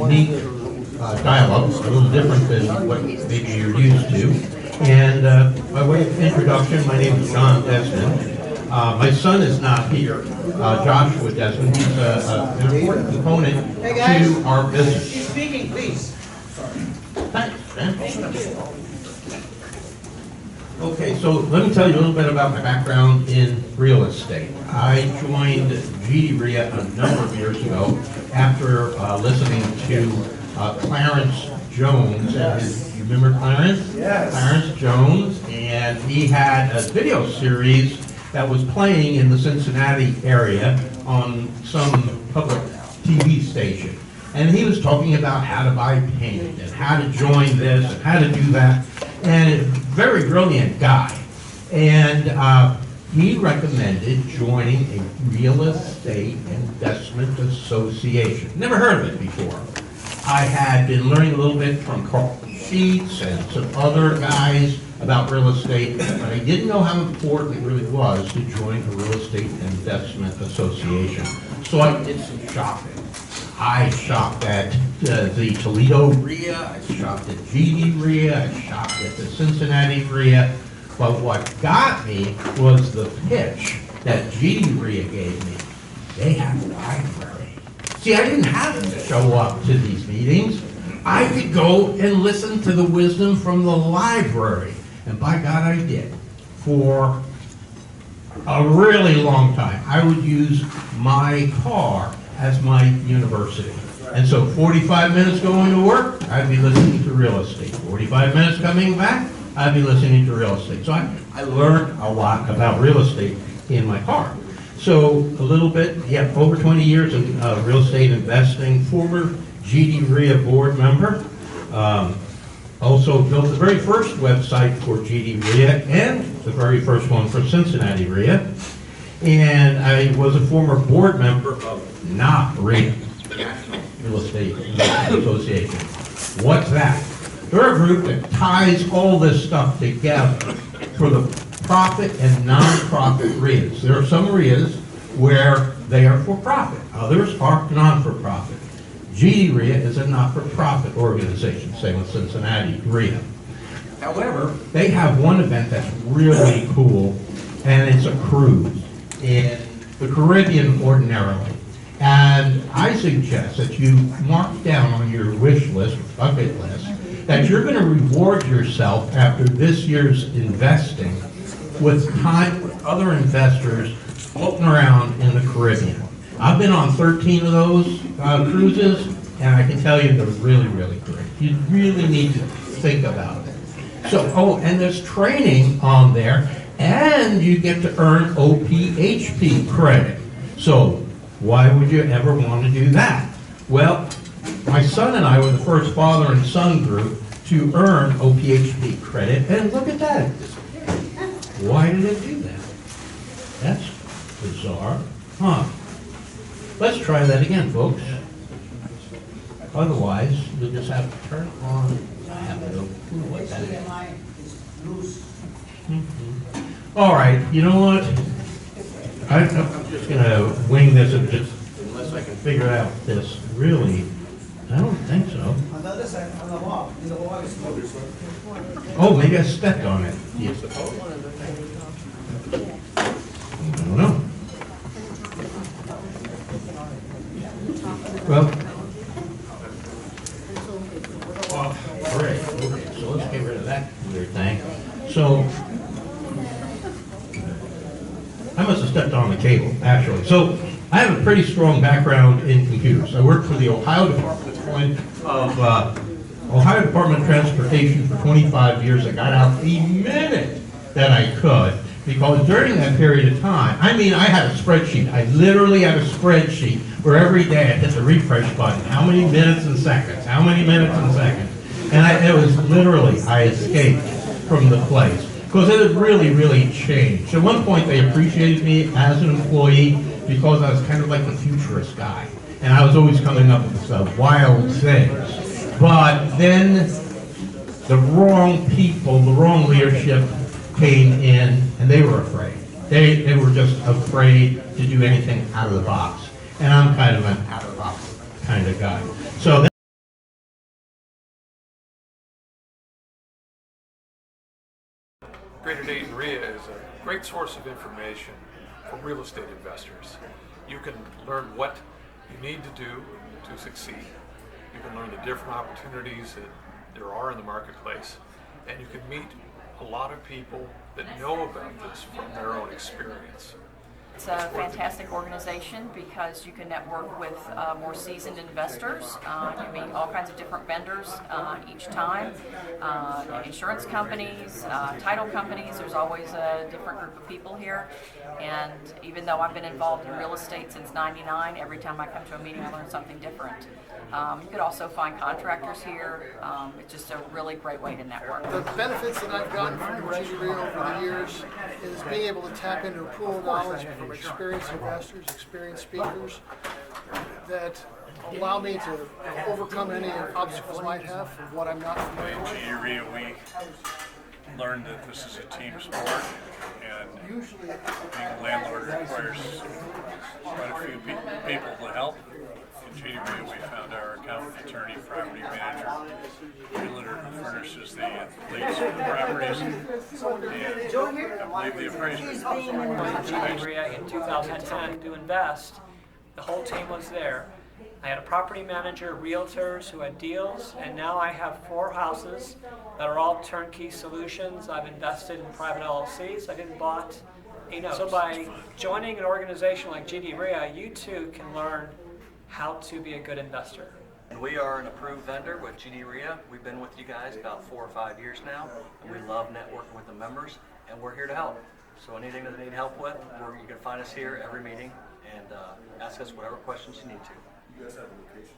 unique dialogue, a little different than what maybe you're used to. And by way of introduction, my name is Desmond. My son is not here, Joshua Desmond. He's an important component to our business. He's speaking, please. Thanks, man. Okay, so let me tell you a little bit about my background in real estate. I joined GD REIA a number of years ago after listening to Clarence Jones. And you remember Clarence? Yes. Clarence Jones, and he had a video series that was playing in the Cincinnati area on some public TV station. And he was talking about how to buy paint and how to join this and how to do that. And a very brilliant guy. And he recommended joining a real estate investment association. Never heard of it before. I had been learning a little bit from Carl Sheets and some other guys about real estate, but I didn't know how important it really was to join a real estate investment association. So I did some shopping. I shopped at the Toledo REIA, I shopped at GD REIA, I shopped at the Cincinnati REIA, but what got me was the pitch that GD REIA gave me. They have a library. See, I didn't have to show up to these meetings. I could go and listen to the wisdom from the library. And by God, I did. For a really long time, I would use my car as my university. And so 45 minutes going to work, I'd be listening to real estate. 45 minutes coming back, I'd be listening to real estate. So I learned a lot about real estate in my car. So a little bit, yeah, over 20 years of real estate investing, former GD REIA board member. Also built the very first website for GD REIA and the very first one for Cincinnati REIA. And I was a former board member of NAP REIA, National Real Estate Investment Association. What's that? They're a group that ties all this stuff together for the profit and non-profit REIAs. There are some REIAs where they are for profit, others are non-for-profit. GD REIA is a not-for-profit organization, same with Cincinnati REIA. However, they have one event that's really cool, and it's a cruise in the Caribbean ordinarily. And I suggest that you mark down on your wish list, bucket list, that you're going to reward yourself after this year's investing with time with other investors floating around in the Caribbean. I've been on 13 of those cruises, and I can tell you they're really, really great. You really need to think about it. So, oh, and there's training on there, and you get to earn OPHP credit. So, why would you ever want to do that? Well, my son and I were the first father and son group to earn OPHP credit, and look at that. Why did it do that? That's bizarre. Huh. Let's try that again, folks. Otherwise, you'll just have to turn it on. I have no clue what that is. All right, you know what? I'm just going to wing this unless I can figure out this. Really, I don't think so. On the other side, on the wall. In the wall is Oh, maybe I stepped on it. Yes. I don't know. Well, great. Okay, so let's get rid of that weird thing. So, I must have stepped on the cable, actually. So, I have a pretty strong background in computers. I worked for the Ohio Department of Transportation for 25 years. I got out the minute that I could, because during that period of time, I mean, I had a spreadsheet. I literally had a spreadsheet where every day I hit the refresh button. How many minutes and seconds? How many minutes and seconds? And it was literally, I escaped from the place. Because it had really, really changed. At one point, they appreciated me as an employee because I was kind of like the futurist guy. And I was always coming up with wild things. But then the wrong people, the wrong leadership came in, and they were afraid. They were just afraid to do anything out of the box. And I'm kind of an out of the box kind of guy. So Greater Dayton REIA is a great source of information for real estate investors. You can learn what you need to do to succeed. You can learn the different opportunities that there are in the marketplace, and you can meet a lot of people that know about this from their own experience. It's a fantastic organization because you can network with more seasoned investors. You meet all kinds of different vendors each time, insurance companies, title companies. There's always a different group of people here. And even though I've been involved in real estate since '99, every time I come to a meeting I learn something different. You could also find contractors here. It's just a really great way to network. The benefits that I've gotten from GD REIA over the years is being able to tap into a pool of knowledge from experienced investors, experienced speakers that allow me to overcome any obstacles I might have from what I'm not familiar In with. GD REIA, we learned that this is a team sport, and being a landlord requires quite a few people to help. In GD REIA, we found our accountant, attorney, property manager, realtor who furnishes the leads for the properties, and I believe the appraisers. GD REIA in 2010 to invest. The whole team was there. I had a property manager, realtors who had deals, and now I have 4 houses that are all turnkey solutions. I've invested in private LLCs. I didn't bought a note. So by joining an organization like GD REIA, you too can learn how to be a good investor. And we are an approved vendor with GD REIA. We've been with you guys about 4 or 5 years now, and we love networking with the members, and we're here to help. So anything that they need help with, you can find us here every meeting and ask us whatever questions you need to. You guys have a location?